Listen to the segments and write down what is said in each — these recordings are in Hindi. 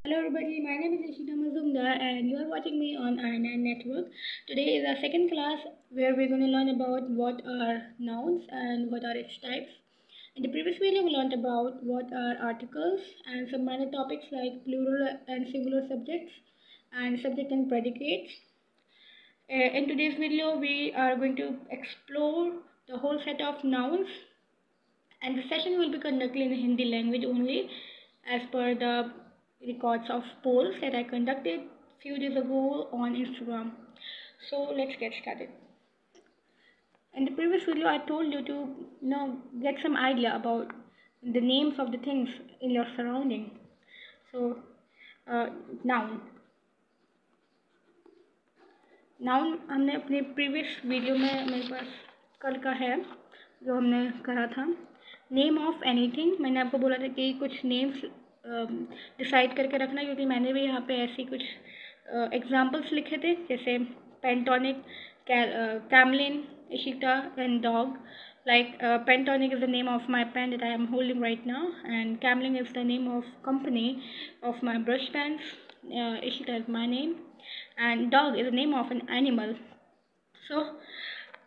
Hello everybody, my name is Ishita Mazumdar and you are watching me on I9 Network. Today is our second class where we're going to learn about what are nouns and what are its types. In the previous video we learned about what are articles and some minor topics like plural and singular subjects and subject and predicates. In today's video we are going to explore the whole set of nouns, and the session will be conducted in Hindi language only as per the records of polls that I conducted few days ago on Instagram. So let's get started. In the previous video I told you to get some idea about the names of the things in your surrounding. So noun noun हमने अपने प्रीवियस वीडियो में मेरे पास कल का है जो हमने करा था। नेम ऑफ एनीथिंग, मैंने आपको बोला था कि कुछ नेम्स डिसाइड करके रखना, क्योंकि मैंने भी यहाँ पे ऐसी कुछ एग्जांपल्स लिखे थे, जैसे Pentonic, Camlin, Ishita and dog. Like Pentonic is the name of my pen that I am holding right now, and Camlin is the name of company of my brush pens. Ishita is my name, and dog is the name of an animal. So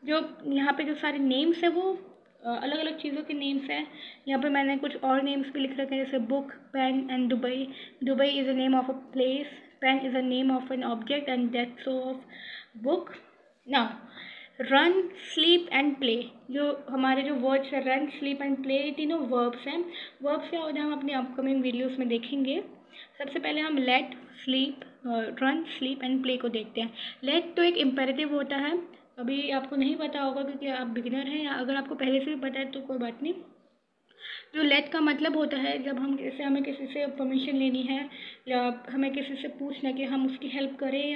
जो यहाँ पे जो सारे नेम्स है वो अलग अलग चीज़ों के नेम्स हैं. यहाँ पे मैंने कुछ और नेम्स भी लिख रखे हैं, जैसे book, pen and Dubai. Dubai is the name of a place, pen is the name of an object and that's so of book. Now run, sleep and play, जो हमारे जो वर्ड्स है रन, स्लीप एंड प्ले, तीनों वर्ब्स हैं. वर्ब्स क्या होता है हम अपनी अपकमिंग वीडियोस में देखेंगे. सबसे पहले हम let, sleep, run, sleep and play को देखते हैं. लेट तो एक इम्पेरेटिव होता है, अभी आपको नहीं पता होगा क्योंकि आप बिगिनर हैं, या अगर आपको पहले से भी पता है तो कोई बात नहीं. जो लेट का मतलब होता है जब हम जैसे हमें किसी से परमिशन लेनी है या हमें किसी से पूछना कि हम उसकी हेल्प करें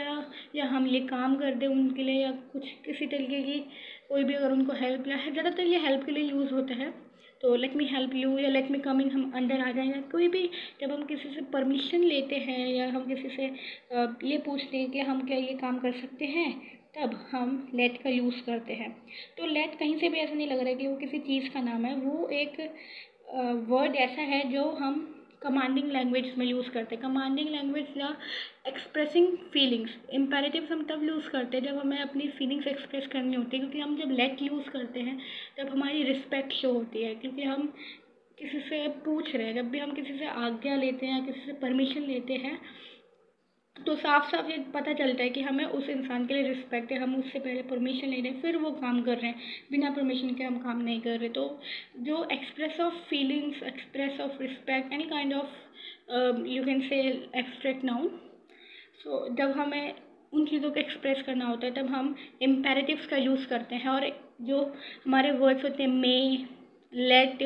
या हम ये काम कर दें उनके लिए, या कुछ किसी तरीके की कोई भी अगर उनको हेल्प, या ज़्यादातर ये हेल्प के लिए यूज़ होता है. तो लेट मी हेल्प यू या लेट मी कम इन, हम अंदर आ जाएं, या कोई भी जब हम किसी से परमिशन लेते हैं या हम किसी से ये पूछते हैं कि हम क्या ये काम कर सकते हैं, तब हम लेट का यूज़ करते हैं. तो लेट कहीं से भी ऐसा नहीं लग रहा है कि वो किसी चीज़ का नाम है, वो एक वर्ड ऐसा है जो हम कमांडिंग लैंग्वेज में यूज़ करते हैं. कमांडिंग लैंग्वेज या एक्सप्रेसिंग फीलिंग्स, इम्पेरेटिव्स हम तब यूज़ करते हैं जब हमें अपनी फीलिंग्स एक्सप्रेस करनी होती है, क्योंकि हम जब लेट यूज़ करते हैं तब हमारी रिस्पेक्ट शो होती है, क्योंकि हम किसी से पूछ रहे हैं. जब भी हम किसी से आज्ञा लेते हैं या किसी से परमिशन लेते हैं तो साफ साफ ये पता चलता है कि हमें उस इंसान के लिए रिस्पेक्ट है, हम उससे पहले परमिशन ले रहे हैं फिर वो काम कर रहे हैं, बिना परमिशन के हम काम नहीं कर रहे. तो जो express of feelings, express of respect, any kind of you can say abstract noun. So जब हमें उन चीज़ों को एक्सप्रेस करना होता है तब हम इम्पेरेटिव्स का यूज़ करते हैं. और जो हमारे वर्ड्स होते हैं मे, लेट,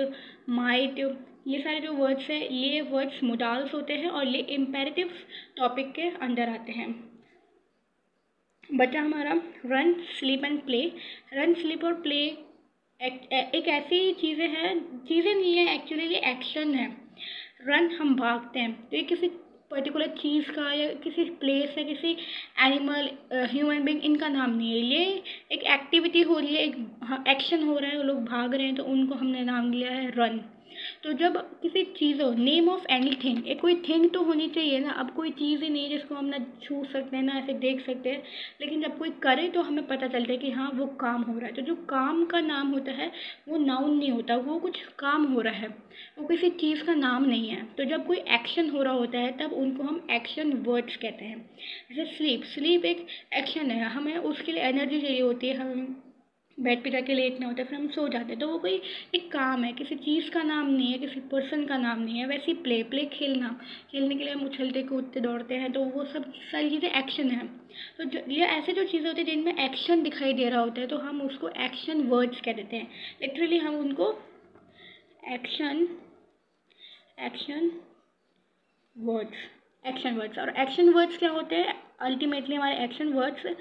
माइट, ये सारे जो वर्ड्स हैं ये वर्ड्स मोडाल्स होते हैं और ये इम्पेरेटिव्स टॉपिक के अंदर आते हैं. बचा हमारा run, sleep and play. Run, sleep और प्ले एक ऐसी चीज़ें नहीं है, एक्चुअली ये एक्शन है. रन हम भागते हैं, तो ये किसी पर्टिकुलर चीज़ का या किसी प्लेस या किसी एनिमल, ह्यूमन बीइंग, इनका नाम नहीं है. ये एक एक्टिविटी हो रही है, एक एक्शन हो रहा है, वो लोग भाग रहे हैं तो उनको हमने नाम दिया है रन. तो जब किसी चीज़ हो, नेम ऑफ एनीथिंग, एक कोई थिंग तो होनी चाहिए ना. अब कोई चीज़ ही नहीं जिसको हम ना छू सकते हैं ना ऐसे देख सकते हैं, लेकिन जब कोई करे तो हमें पता चलता है कि हाँ वो काम हो रहा है. तो जो काम का नाम होता है वो नाउन नहीं होता, वो कुछ काम हो रहा है, वो किसी चीज़ का नाम नहीं है. तो जब कोई एक्शन हो रहा होता है तब उनको हम एक्शन वर्ड्स कहते हैं. जैसे स्लीप, स्लीप एक एक्शन है, हमें उसके लिए एनर्जी चाहिए होती है, हम बेड पे जाके लेटना होता है फिर हम सो जाते हैं, तो वो कोई एक काम है, किसी चीज़ का नाम नहीं है, किसी पर्सन का नाम नहीं है. वैसे ही प्ले खेलना, खेलने के लिए हम उछलते कूदते दौड़ते हैं, तो वो सब सारी चीज़ें एक्शन है. तो ये ऐसे जो चीज़ें होती है जिनमें एक्शन दिखाई दे रहा होता है तो हम उसको एक्शन वर्ड्स कह देते हैं. लिटरली हम उनको एक्शन वर्ड्स. और एक्शन वर्ड्स क्या होते हैं, अल्टीमेटली हमारे एक्शन वर्ड्स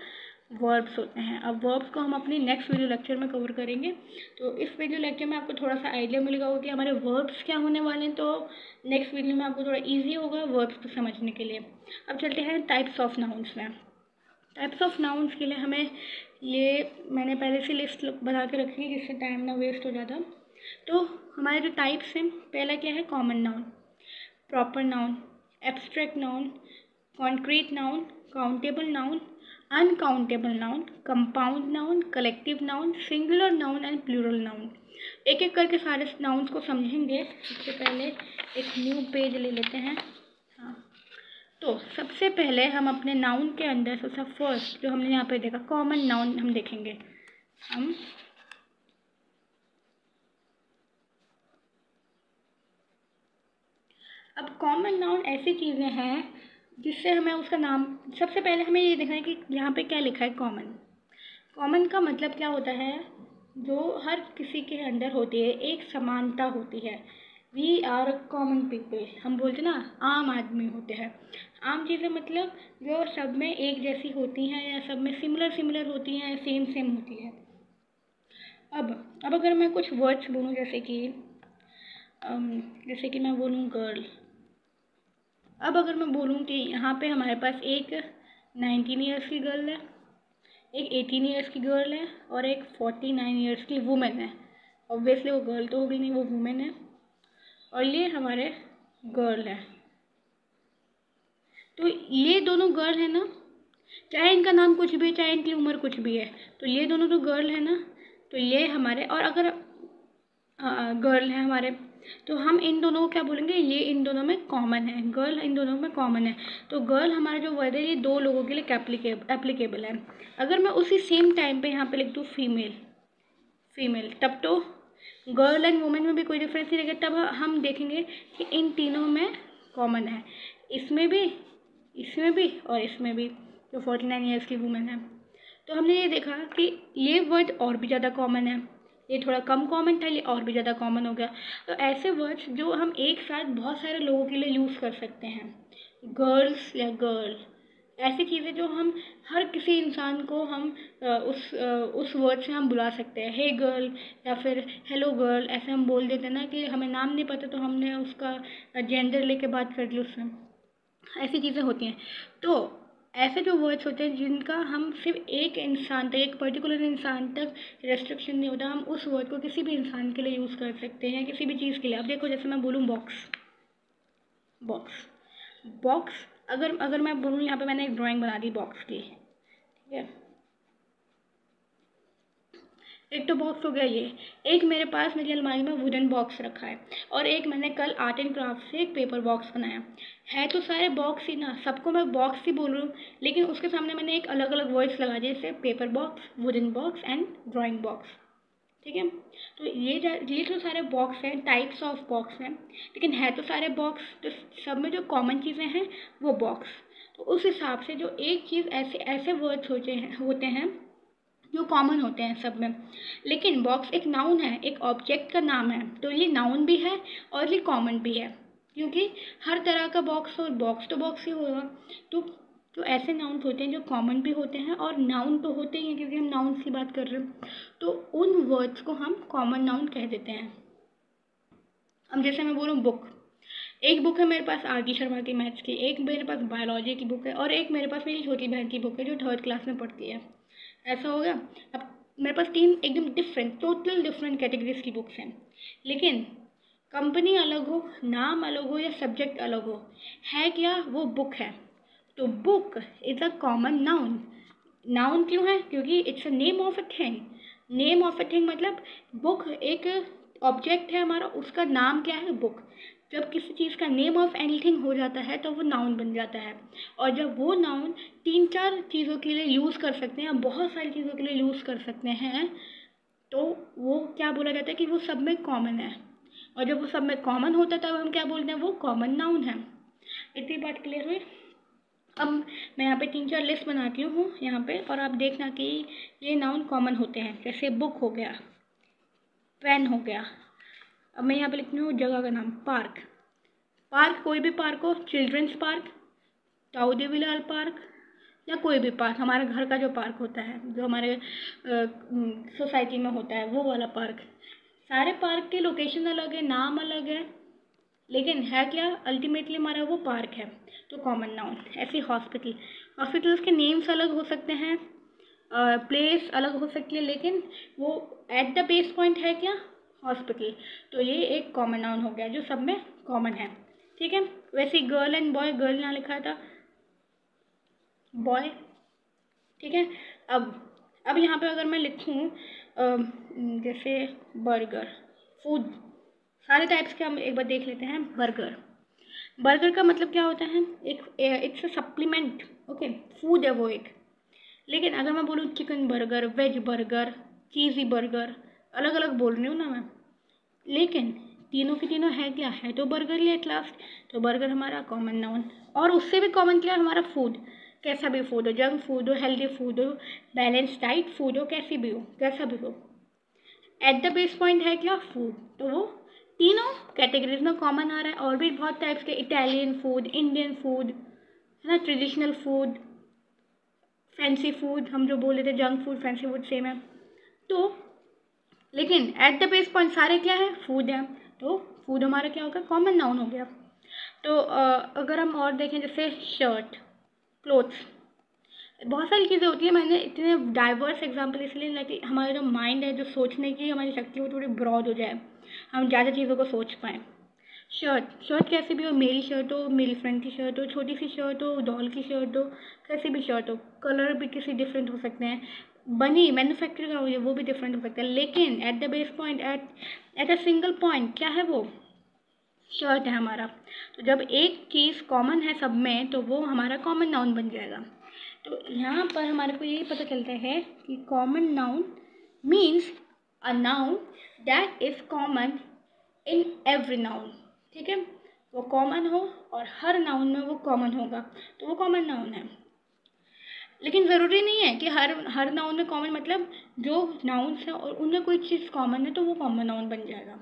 वर्ब्स होते हैं. अब वर्ब्स को हम अपनी नेक्स्ट वीडियो लेक्चर में कवर करेंगे. तो इस वीडियो लेक्चर में आपको थोड़ा सा आइडिया मिलेगा कि हमारे वर्ब्स क्या होने वाले हैं, तो नेक्स्ट वीडियो में आपको थोड़ा इजी होगा वर्ब्स को समझने के लिए. अब चलते हैं टाइप्स ऑफ नाउन्स में. टाइप्स ऑफ नाउन्स के लिए हमें ये मैंने पहले से लिस्ट बना के रखी है जिससे टाइम ना वेस्ट हो जाता. तो हमारे जो टाइप्स हैं, पहला क्या है, common noun, proper noun, abstract noun, concrete noun, countable noun, uncountable noun, compound noun, collective noun, singular noun and plural noun. एक एक करके सारे नाउन्स को समझेंगे। सबसे पहले एक न्यू पेज ले लेते हैं। हाँ, तो सबसे पहले हम अपने नाउन के अंदर से सब फर्स्ट जो हमने यहाँ पे देखा कॉमन नाउन हम देखेंगे। हम अब कॉमन नाउन ऐसी चीज़ें हैं जिससे हमें उसका नाम, सबसे पहले हमें ये देखना है कि यहाँ पे क्या लिखा है कॉमन। कॉमन का मतलब क्या होता है, जो हर किसी के अंदर होती है, एक समानता होती है। वी आर कॉमन पीपल, हम बोलते ना आम आदमी होते हैं। आम चीज़ें मतलब जो सब में एक जैसी होती हैं या सब में सिमिलर सिमिलर होती हैं, सेम सेम होती है। अब अगर मैं कुछ वर्ड्स बोलूँ जैसे कि मैं बोलूँ गर्ल। अब अगर मैं बोलूँ कि यहाँ पे हमारे पास एक 19 ईयर्स की गर्ल है, एक 18 ईयर्स की गर्ल है और एक 49 ईयर्स की वुमेन है। ऑब्वियसली वो गर्ल तो होगी नहीं, वो वुमेन है और ये हमारे गर्ल है। तो ये दोनों गर्ल है ना, चाहे इनका नाम कुछ भी है, चाहे इनकी उम्र कुछ भी है, तो ये दोनों तो गर्ल है ना। तो ये हमारे, और अगर गर्ल है हमारे, तो हम इन दोनों को क्या बोलेंगे, ये इन दोनों में कॉमन है, गर्ल इन दोनों में कॉमन है। तो गर्ल हमारा जो वर्ड है ये दो लोगों के लिए एप्लीकेबल है। अगर मैं उसी सेम टाइम पे यहाँ पे लिख दूँ फीमेल, तब तो गर्ल एंड वुमेन में भी कोई डिफरेंस नहीं रहेगा। तब हम देखेंगे कि इन तीनों में कॉमन है, इसमें भी और इसमें भी, जो 49 ईयर्स की वुमेन है। तो हमने ये देखा कि ये वर्ड और भी ज़्यादा कॉमन है, ये थोड़ा कम कॉमन था, ये और भी ज़्यादा कॉमन हो गया। तो ऐसे वर्ड्स जो हम एक साथ बहुत सारे लोगों के लिए यूज़ कर सकते हैं, गर्ल्स या गर्ल, ऐसी चीज़ें जो हम हर किसी इंसान को हम उस वर्ड से हम बुला सकते हैं। हे गर्ल या फिर हेलो गर्ल, ऐसे हम बोल देते हैं ना कि हमें नाम नहीं पता तो हमने उसका जेंडर लेके बात कर ली उससे, ऐसी चीज़ें होती हैं। तो ऐसे जो वर्ड्स होते हैं जिनका हम सिर्फ एक इंसान तक, एक पर्टिकुलर इंसान तक रेस्ट्रिक्शन नहीं होता, हम उस वर्ड को किसी भी इंसान के लिए यूज़ कर सकते हैं, किसी भी चीज़ के लिए। अब देखो, जैसे मैं बोलूँ बॉक्स, अगर मैं बोलूँ, यहाँ पे मैंने एक ड्राइंग बना दी बॉक्स की, ठीक है। एक तो बॉक्स हो गया ये, एक मेरे पास मेरी अलमारी में वुडन बॉक्स रखा है, और एक मैंने कल आर्ट एंड क्राफ्ट से एक पेपर बॉक्स बनाया है। तो सारे बॉक्स ही ना, सबको मैं बॉक्स ही बोल रही हूँ, लेकिन उसके सामने मैंने एक अलग अलग वर्ड्स लगा दिए, जैसे paper box, wooden box and drawing box, ठीक है। तो ये जो सारे बॉक्स हैं, टाइप्स ऑफ बॉक्स हैं, लेकिन है तो सारे बॉक्स, तो सब में जो कॉमन चीज़ें हैं वो बॉक्स। तो उस हिसाब से जो एक चीज़, ऐसे वर्ड्स होते हैं जो कॉमन होते हैं सब में। लेकिन बॉक्स एक नाउन है, एक ऑब्जेक्ट का नाम है, तो ये नाउन भी है और ये कॉमन भी है, क्योंकि हर तरह का बॉक्स, और बॉक्स तो बॉक्स ही होगा। तो ऐसे नाउन होते हैं जो कॉमन भी होते हैं, और नाउन तो होते ही हैं क्योंकि हम नाउन की बात कर रहे हैं, तो उन वर्ड्स को हम कॉमन नाउन कह देते हैं। अब जैसे मैं बोलूँ बुक, एक बुक है मेरे पास आर डी शर्मा की मैथ्स की, एक मेरे पास बायोलॉजी की बुक है, और एक मेरे पास मेरी छोटी बहन की बुक है जो 3rd क्लास में पढ़ती है। ऐसा हो गया। अब मेरे पास 3 एकदम टोटल डिफरेंट कैटेगरीज की बुक्स हैं, लेकिन कंपनी अलग हो, नाम अलग हो या सब्जेक्ट अलग हो, है क्या, वो बुक है। तो book is a common noun. Noun क्यों है, क्योंकि it's a name of a thing. Name of a thing मतलब बुक एक ऑब्जेक्ट है हमारा, उसका नाम क्या है, बुक। जब किसी चीज़ का नेम ऑफ एनीथिंग हो जाता है तो वो नाउन बन जाता है, और जब वो नाउन 3-4 चीज़ों के लिए यूज़ कर सकते हैं, बहुत सारी चीज़ों के लिए यूज़ कर सकते हैं, तो वो क्या बोला जाता है कि वो सब में कॉमन है। और जब वो सब में कॉमन होता है तब हम क्या बोलते हैं, वो कॉमन नाउन है। इतनी बात क्लियर हुई। अब मैं यहाँ पे 3-4 लिस्ट बनाती हूँ यहाँ पे, और आप देखना कि ये नाउन कॉमन होते हैं। जैसे बुक हो गया, पेन हो गया। अब मैं यहाँ पे लिखती हूँ जगह का नाम, पार्क कोई भी पार्क हो, चिल्ड्रंस पार्क, ताऊ देवीलाल पार्क, या कोई भी पार्क, हमारे घर का जो पार्क होता है, जो हमारे सोसाइटी में होता है, वो वाला पार्क। सारे पार्क की लोकेशन अलग है, नाम अलग है, लेकिन है क्या, अल्टीमेटली हमारा वो पार्क है, तो कॉमन नाउन। ऐसे हॉस्पिटल्स के नेम्स अलग हो सकते हैं, प्लेस अलग हो सकती है, लेकिन वो एट द बेस पॉइंट है क्या, हॉस्पिटल। तो ये एक कॉमन नाउन हो गया जो सब में कॉमन है। ठीक है। वैसे ही गर्ल एंड बॉय, गर्ल यहाँ लिखा था, बॉय, ठीक है। अब यहाँ पे अगर मैं लिखूँ जैसे बर्गर, फूड, सारे टाइप्स के हम एक बार देख लेते हैं। बर्गर, बर्गर का मतलब क्या होता है? एक it's a supplement, okay, food है वो एक। लेकिन अगर मैं बोलूँ चिकन बर्गर, वेज बर्गर, चीज़ी बर्गर, अलग अलग बोल रही हूँ ना मैं, लेकिन तीनों की तीनों है क्या? है तो बर्गर ही एट लास्ट। तो बर्गर हमारा कॉमन नाउन। और उससे भी कॉमन क्या है? हमारा फूड, कैसा भी फूड हो, जंक फूड हो, हेल्दी फूड हो, बैलेंस डाइट फूड हो, कैसी भी हो, कैसा भी हो, एट द बेस पॉइंट है क्या? फूड। तो वो तीनों कैटेगरीज में कॉमन आ रहा है। और भी बहुत टाइप्स के, इटालियन फूड, इंडियन फूड, है ना, ट्रेडिशनल फूड, फैंसी फूड, हम जो बोले थे junk food, fancy food same है। तो लेकिन एट द बेस पॉइंट सारे क्या है? फूड है। तो फूड हमारा क्या होगा? कॉमन नाउन हो गया। तो अगर हम और देखें जैसे शर्ट, क्लोथ्स, बहुत सारी चीज़ें होती हैं। मैंने इतने डाइवर्स एग्जाम्पल इसलिए लिया कि हमारा जो माइंड है, जो सोचने की हमारी शक्ति वो थोड़ी ब्रॉड हो जाए, हम ज़्यादा चीज़ों को सोच पाएँ। शर्ट कैसे भी हो, मेरी शर्ट हो, मेरी फ्रेंड की शर्ट हो, छोटी सी शर्ट हो, डॉल की शर्ट हो, कैसी भी शर्ट हो, कलर भी किसी डिफरेंट हो सकते हैं, बनी मैन्युफैक्चर का हो या वो भी डिफरेंट हो सकता है, लेकिन at the base point, at a single point क्या है? वो शर्ट है हमारा। तो जब एक चीज़ कॉमन है सब में, तो वो हमारा कॉमन नाउन बन जाएगा। तो यहाँ पर हमारे को यही पता चलता है कि common noun means a noun that is common in every noun, ठीक है। वो कॉमन हो और हर नाउन में वो कॉमन होगा, तो वो कॉमन नाउन है। लेकिन ज़रूरी नहीं है कि हर नाउन में कॉमन, मतलब जो नाउन्स हैं और उनमें कोई चीज़ कॉमन है तो वो कॉमन नाउन बन जाएगा।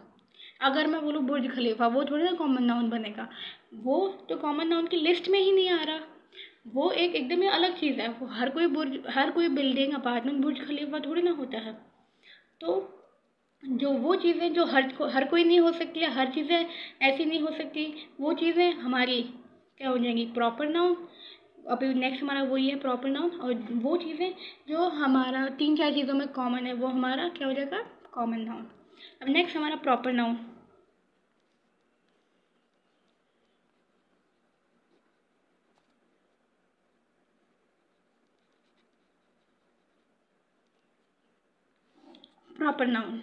अगर मैं बोलूँ बुर्ज खलीफा, वो थोड़ी ना कॉमन नाउन बनेगा, वो तो कॉमन नाउन की लिस्ट में ही नहीं आ रहा। वो एक एकदम ही अलग चीज़ है। वो हर कोई बिल्डिंग, अपार्टमेंट बुर्ज खलीफा थोड़ी ना होता है। तो जो वो चीज़ें जो हर कोई नहीं हो सकती, या हर चीज़ें ऐसी नहीं हो सकती, वो चीज़ें हमारी क्या हो जाएंगी? Proper noun. अभी नेक्स्ट हमारा वही है प्रॉपर नाउन। और वो चीज़ें जो हमारा 3-4 चीज़ों में कॉमन है, वो हमारा क्या हो जाएगा? Common noun. अब नेक्स्ट हमारा प्रॉपर नाउन। प्रॉपर नाउन,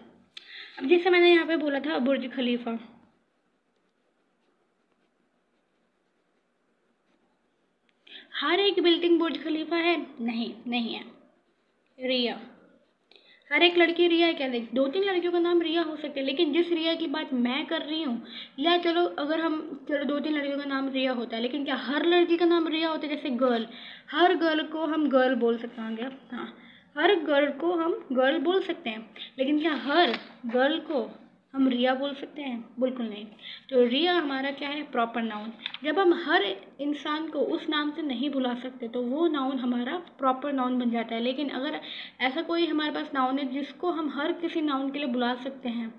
अब जैसे मैंने यहाँ पे बोला था बुर्ज खलीफा, हर एक बिल्डिंग बुर्ज खलीफा है? नहीं, नहीं है। रिया, हर एक लड़की रिया है क्या? देख, 2-3 लड़कियों का नाम रिया हो सकता है, लेकिन जिस रिया की बात मैं कर रही हूँ, या चलो अगर हम, चलो 2-3 लड़कियों का नाम रिया होता है, लेकिन क्या हर लड़की का नाम रिया होता है? जैसे गर्ल, हर गर्ल को हम गर्ल बोल सकते हैं, हाँ, हर गर्ल को हम गर्ल बोल सकते हैं, लेकिन क्या हर गर्ल को हम रिया बोल सकते हैं? बिल्कुल नहीं। तो रिया हमारा क्या है? Proper noun. जब हम हर इंसान को उस नाम से नहीं बुला सकते, तो वो नाउन हमारा प्रॉपर नाउन बन जाता है। लेकिन अगर ऐसा कोई हमारे पास नाउन है जिसको हम हर किसी नाउन के लिए बुला सकते हैं,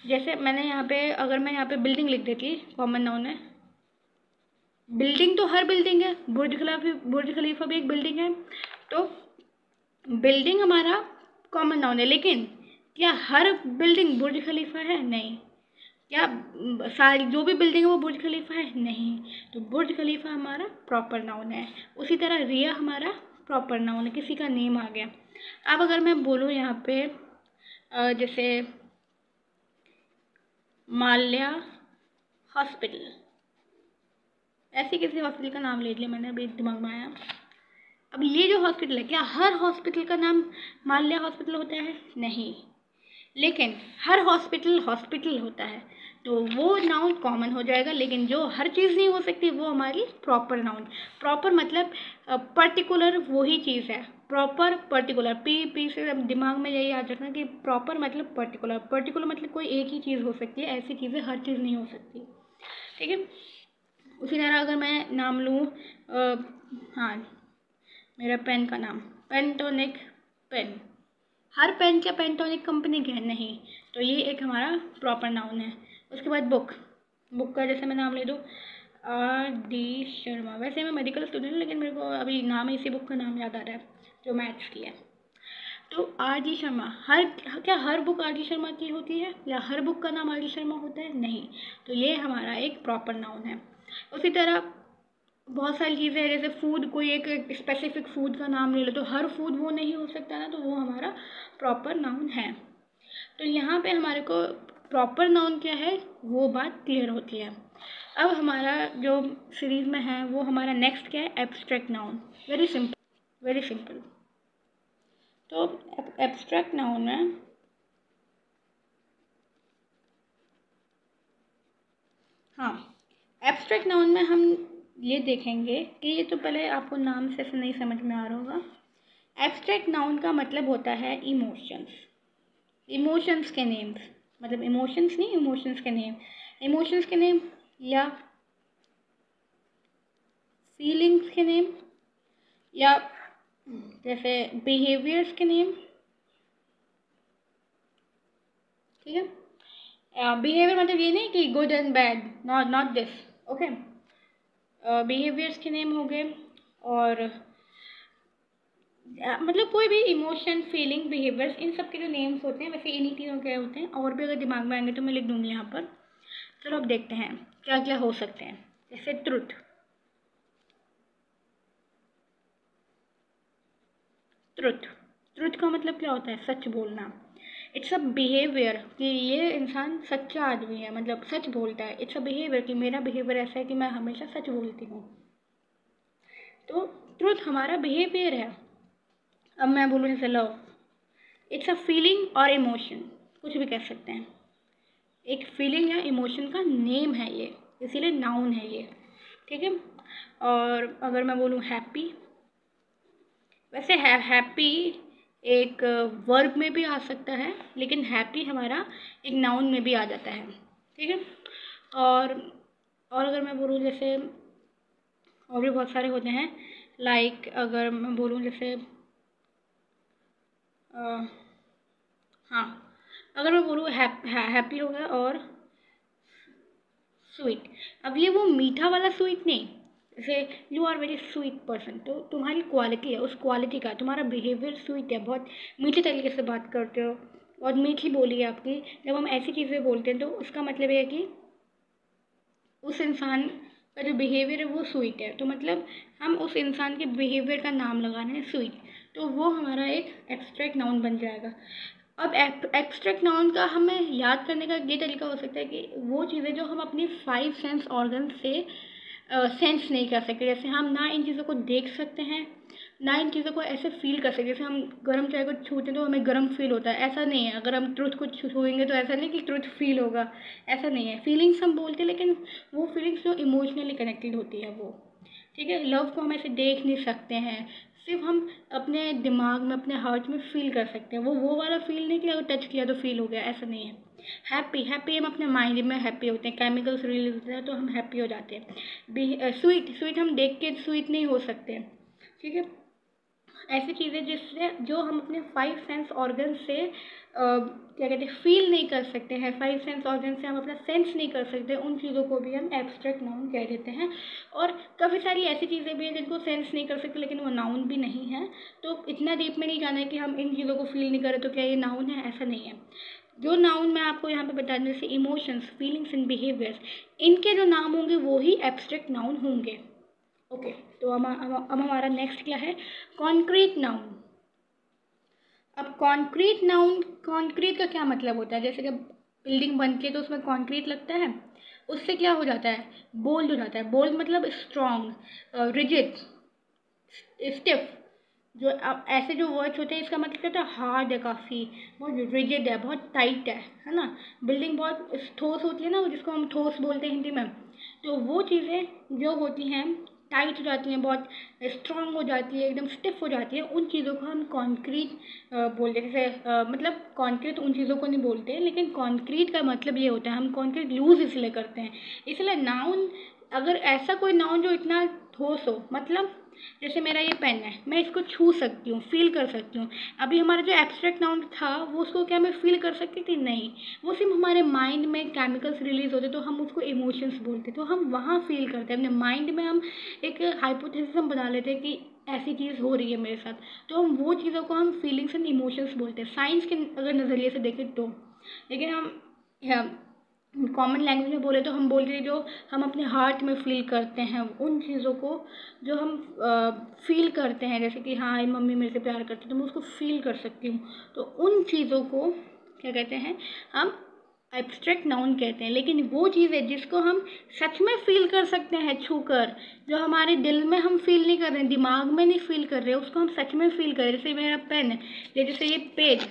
जैसे मैंने यहाँ पे, अगर मैं यहाँ पे बिल्डिंग लिख देती, कॉमन नाउन है, बिल्डिंग तो हर बिल्डिंग है, बुर्ज खलीफा भी एक बिल्डिंग है। तो बिल्डिंग हमारा कॉमन नाउन है, लेकिन क्या हर बिल्डिंग बुर्ज खलीफा है? नहीं। क्या सारी जो भी बिल्डिंग है वो बुर्ज खलीफा है? नहीं। तो बुर्ज खलीफा हमारा प्रॉपर नाउन है। उसी तरह रिया हमारा प्रॉपर नाउन है, किसी का नेम आ गया। अब अगर मैं बोलूँ यहाँ पे जैसे माल्या हॉस्पिटल, ऐसे किसी हॉस्पिटल का नाम ले लिया मैंने, अभी दिमाग में आया। अब ये जो हॉस्पिटल है, क्या हर हॉस्पिटल का नाम माल्या हॉस्पिटल होता है? नहीं। लेकिन हर हॉस्पिटल हॉस्पिटल होता है, तो वो नाउन कॉमन हो जाएगा। लेकिन जो हर चीज़ नहीं हो सकती, वो हमारी प्रॉपर नाउन। प्रॉपर मतलब पर्टिकुलर वही चीज़ है। प्रॉपर पर्टिकुलर, पी से दिमाग में यही याद रखना कि प्रॉपर मतलब पर्टिकुलर, पर्टिकुलर मतलब कोई एक ही चीज़ हो सकती है, ऐसी चीज़ें हर चीज़ नहीं हो सकती, ठीक है। उसी तरह अगर मैं नाम लूँ, हाँ, मेरा पेन का नाम पेंटोनिक पेन, हर पेन क्या पेंटोनिक कंपनी की है? नहीं। तो ये एक हमारा प्रॉपर नाउन है। उसके बाद बुक का जैसे मैं नाम ले दूँ R.D. शर्मा, वैसे मैं मेडिकल स्टूडेंट हूँ, लेकिन मेरे को अभी नाम इसी बुक का नाम याद आ रहा है जो मैथ्स की है। तो आर डी शर्मा, हर बुक आर डी शर्मा की होती है या हर बुक का नाम आर डी शर्मा होता है? नहीं। तो ये हमारा एक प्रॉपर नाउन है। उसी तरह बहुत सारी चीज़ें हैं, जैसे फूड, कोई एक स्पेसिफिक फूड का नाम ले लो तो हर फूड वो नहीं हो सकता ना, तो वो हमारा प्रॉपर नाउन है। तो यहाँ पे हमारे को प्रॉपर नाउन क्या है वो बात क्लियर होती है। अब हमारा जो सीरीज में है वो हमारा नेक्स्ट क्या है, abstract noun. Very simple, very simple. तो एब्स्ट्रैक्ट नाउन में एब्स्ट्रैक्ट नाउन में हम ये देखेंगे कि ये तो पहले आपको नाम से नहीं समझ में आ रहा होगा। एब्स्ट्रैक्ट नाउन का मतलब होता है इमोशंस, इमोशंस के नेम्स, मतलब इमोशंस नहीं, इमोशंस के नेम, इमोशंस के नेम या फीलिंग्स के नेम या जैसे बिहेवियर्स के नेम। ठीक है, बिहेवियर मतलब ये नहीं कि good and bad, not this, okay. Behaviours के नेम हो गए, और मतलब कोई भी इमोशन, फीलिंग, बिहेवियर्स, इन सब के जो नेम्स होते हैं वैसे इन्हीं तीनों के होते हैं। और भी अगर दिमाग में आएंगे तो मैं लिख दूंगी यहाँ पर। चलो अब देखते हैं क्या क्या हो सकते हैं। जैसे ट्रुथ, ट्रुथ ट्रुथ का मतलब क्या होता है, सच बोलना। इट्स अ बिहेवियर कि ये इंसान सच्चा आदमी है, मतलब सच बोलता है। इट्स अ बिहेवियर कि मेरा बिहेवियर ऐसा है कि मैं हमेशा सच बोलती हूँ। तो ट्रुथ हमारा बिहेवियर है। अब मैं बोलूँ जैसे लव, इट्स अ फीलिंग और इमोशन, कुछ भी कह सकते हैं। एक फीलिंग या इमोशन का नेम है ये, इसीलिए नाउन है ये। ठीक है। और अगर मैं बोलूँ हैप्पी, वैसे हैप्पी एक वर्ब में भी आ सकता है, लेकिन हैप्पी हमारा एक नाउन में भी आ जाता है। ठीक है। और अगर मैं बोलूँ जैसे और भी बहुत सारे होते हैं, लाइक अगर मैं बोलूँ जैसे हाँ, अगर मैं बोलूँ हैप्पी हो गया और स्वीट। अब ये वो मीठा वाला स्वीट नहीं, जैसे you are very sweet person, तो तुम्हारी क्वालिटी है, उस क्वालिटी का तुम्हारा बिहेवियर स्वीट है, बहुत मीठे तरीके से बात करते हो, बहुत मीठी बोली है आपकी। जब हम ऐसी चीज़ें बोलते हैं तो उसका मतलब ये है कि उस इंसान का जो बिहेवियर है वो स्वीट है, तो मतलब हम उस इंसान के बिहेवियर का नाम लगा रहे हैं स्वीट, तो वो हमारा एक एब्स्ट्रैक्ट नाउन बन जाएगा। अब एब्स्ट्रैक्ट नाउन का हमें याद करने का ये तरीका हो सकता है कि वो चीज़ें जो हम अपनी 5 सेंस ऑर्गन से सेंस नहीं कर सकते, जैसे हम ना इन चीज़ों को देख सकते हैं, ना इन चीज़ों को ऐसे फील कर सकते। जैसे हम गर्म चाय को छूते हैं तो हमें गर्म फील होता है, ऐसा नहीं है। अगर हम ट्रुथ को छूएंगे तो ऐसा नहीं कि ट्रुथ फील होगा, ऐसा नहीं है। फीलिंग्स हम बोलते हैं, लेकिन वो फीलिंग्स जो इमोशनली कनेक्टेड होती है वो। ठीक है। लव को हम ऐसे देख नहीं सकते हैं, सिर्फ हम अपने दिमाग में, अपने हार्ट में फील कर सकते हैं। वो वाला फील नहीं कि अगर टच किया तो फील हो गया, ऐसा नहीं है। हैप्पी हम अपने माइंड में हैप्पी होते हैं, केमिकल्स रिलीज होते हैं तो हम हैप्पी हो जाते हैं। स्वीट हम देख के स्वीट नहीं हो सकते। ठीक है। ऐसी चीज़ें जिससे जो हम अपने 5 सेंस ऑर्गन से क्या कहते हैं फील नहीं कर सकते हैं, 5 सेंस ऑर्गन से हम अपना सेंस नहीं कर सकते, उन चीज़ों को भी हम एब्स्ट्रैक्ट नाउन कह देते हैं। और काफ़ी सारी ऐसी चीज़ें भी हैं जिनको सेंस नहीं कर सकते लेकिन वो नाउन भी नहीं है। तो इतना डीप में नहीं जाना है कि हम इन चीज़ों को फील नहीं करें तो क्या ये नाउन है, ऐसा नहीं है। जो नाउन मैं आपको यहाँ पे बता दूँ, जैसे इमोशंस, फीलिंग्स एंड बिहेवियर्स, इनके जो नाम होंगे वो ही एब्स्ट्रैक्ट नाउन होंगे। ओके। तो अब हमारा नेक्स्ट क्या है, कॉन्क्रीट नाउन। अब कॉन्क्रीट नाउन, कॉन्क्रीट का क्या मतलब होता है, जैसे जब बिल्डिंग बनती है तो उसमें कॉन्क्रीट लगता है, उससे क्या हो जाता है, बोल्ड हो जाता है। बोल्ड मतलब स्ट्रॉन्ग, रिजिड, स्टिफ। जो अब ऐसे जो वर्ड्स होते हैं इसका मतलब क्या होता है, हार्ड है, काफ़ी बहुत रिजिड है, बहुत टाइट है ना। बिल्डिंग बहुत ठोस होती है ना, जिसको हम ठोस बोलते हैं हिंदी में। तो वो चीज़ें जो होती हैं टाइट हो जाती हैं, बहुत स्ट्रांग हो जाती है, एकदम स्टिफ हो जाती है, उन चीज़ों को हम कॉन्क्रीट बोलते हैं। जैसे मतलब कॉन्क्रीट उन चीज़ों को नहीं बोलते, लेकिन कॉन्क्रीट का मतलब ये होता है, हम कॉन्क्रीट यूज़ इसलिए करते हैं। इसलिए नाउन, अगर ऐसा कोई नाउन जो इतना ठोस हो, मतलब जैसे मेरा ये पेन है, मैं इसको छू सकती हूँ, फील कर सकती हूँ। अभी हमारा जो एब्स्ट्रैक्ट नाउन था वो, उसको क्या मैं फील कर सकती थी, नहीं। वो सिर्फ हमारे माइंड में केमिकल्स रिलीज होते तो हम उसको इमोशंस बोलते, तो हम वहाँ फील करते हैं अपने माइंड में। हम एक हाइपोथेसिस हम बना लेते हैं कि ऐसी चीज़ हो रही है मेरे साथ, तो हम वो चीज़ों को हम फीलिंग्स एंड इमोशंस बोलते हैं साइंस के अगर नज़रिए से देखें तो। लेकिन हम कॉमन लैंग्वेज में बोले तो हम बोल रहे जो हम अपने हार्ट में फील करते हैं उन चीज़ों को, जो हम फील करते हैं, जैसे कि हाँ ये मम्मी मेरे से प्यार करती है तो मैं उसको फील कर सकती हूँ, तो उन चीज़ों को क्या कहते हैं, हम एब्स्ट्रैक्ट नाउन कहते हैं। लेकिन वो चीज़ें जिसको हम सच में फील कर सकते हैं छूकर, जो हमारे दिल में हम फील नहीं कर रहे हैं, दिमाग में नहीं फील कर रहे हैं, उसको हम सच में फील कर रहे हैं। जैसे मेरा पेन है, या जैसे ये पेज,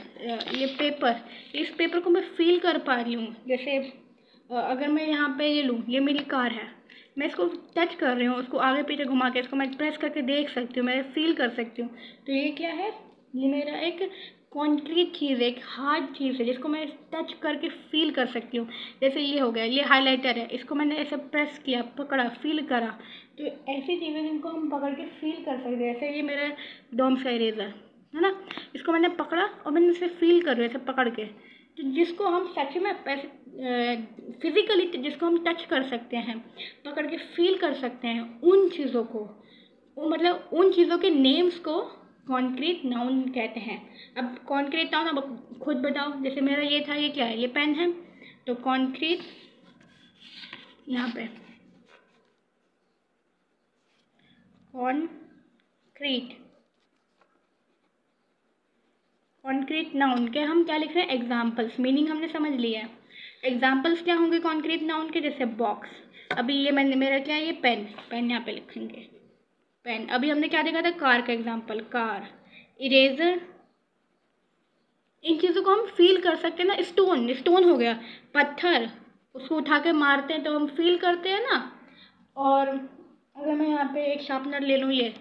ये पेपर, इस पेपर को मैं फील कर पा रही हूँ। जैसे अगर मैं यहाँ पे ये लूँ, ये मेरी कार है, मैं इसको टच कर रही हूँ, उसको आगे पीछे घुमा के इसको मैं प्रेस करके देख सकती हूँ, मैं फील कर सकती हूँ। तो ये क्या है, ये मेरा एक कॉन्क्रीट चीज़ है, एक हार्ड चीज़ है जिसको मैं टच करके फील कर सकती हूँ। जैसे ये हो गया, ये हाइलाइटर है, इसको मैंने ऐसे प्रेस किया, पकड़ा, फील करा, तो ऐसी चीज़ें जिनको हम पकड़ के फील कर सकते हैं। जैसे ये मेरा डोम सा इरेज़र है ना, इसको मैंने पकड़ा और मैंने इसे फील कर रही हूँ ऐसे पकड़ के, तो जिसको हम सच में फिजिकली जिसको हम टच कर सकते हैं, पकड़ के फील कर सकते हैं, उन चीज़ों को, मतलब उन चीज़ों के नेम्स को कॉन्क्रीट नाउन कहते हैं। अब कॉन्क्रीट नाउन अब खुद बताओ, जैसे मेरा ये था, ये क्या है, ये पेन है, तो कॉन्क्रीट, यहाँ पे कॉन्क्रीट, कॉन्क्रीट नाउन के हम क्या लिख रहे हैं, एग्जाम्पल्स, मीनिंग हमने समझ लिया है। एग्जाम्पल्स क्या होंगे कॉन्क्रीट नाउन के, जैसे बॉक्स, अभी ये मैंने, मेरा क्या है, ये पेन, पेन यहाँ पे लिखेंगे पेन। अभी हमने क्या देखा था, कार का एग्जाम्पल, कार, इरेजर, इन चीज़ों को हम फील कर सकते हैं ना। स्टोन, स्टोन हो गया, पत्थर, उसको उठा के मारते हैं तो हम फील करते हैं ना। और अगर मैं यहाँ पे एक शार्पनर ले लूँ, ये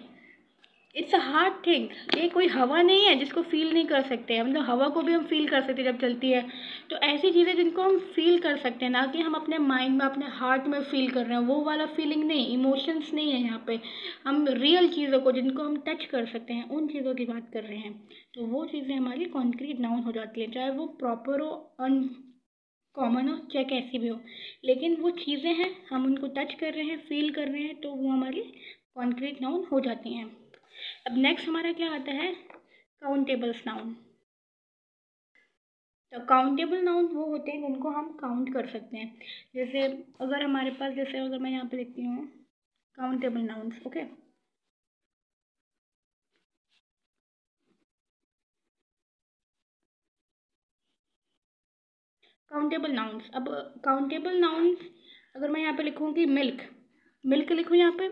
इट्स अ हार्ड थिंग, ये कोई हवा नहीं है जिसको फील नहीं कर सकते, मतलब हवा को भी हम फील कर सकते हैं जब चलती है। तो ऐसी चीज़ें जिनको हम फील कर सकते हैं, ना कि हम अपने माइंड में, अपने हार्ट में फील कर रहे हैं, वो वाला फीलिंग नहीं, इमोशंस नहीं है यहाँ पे। हम रियल चीज़ों को जिनको हम टच कर सकते हैं, उन चीज़ों की बात कर रहे हैं, तो वो चीज़ें हमारी कॉन्क्रीट नाउन हो जाती हैं, चाहे वो प्रॉपर हो, कॉमन हो, चाहे कैसी भी हो, लेकिन वो चीज़ें हैं, हम उनको टच कर रहे हैं, फील कर रहे हैं, तो वो हमारी कॉन्क्रीट नाउन हो जाती हैं। अब नेक्स्ट हमारा क्या आता है, काउंटेबल्स नाउन। तो काउंटेबल नाउन वो होते हैं जिनको हम काउंट कर सकते हैं। जैसे अगर हमारे पास, जैसे अगर मैं यहाँ पे लिखती हूँ countable nouns, okay, countable nouns. अब काउंटेबल नाउन्स अगर मैं यहाँ पे लिखूँगी मिल्क, मिल्क लिखूँ यहाँ पे,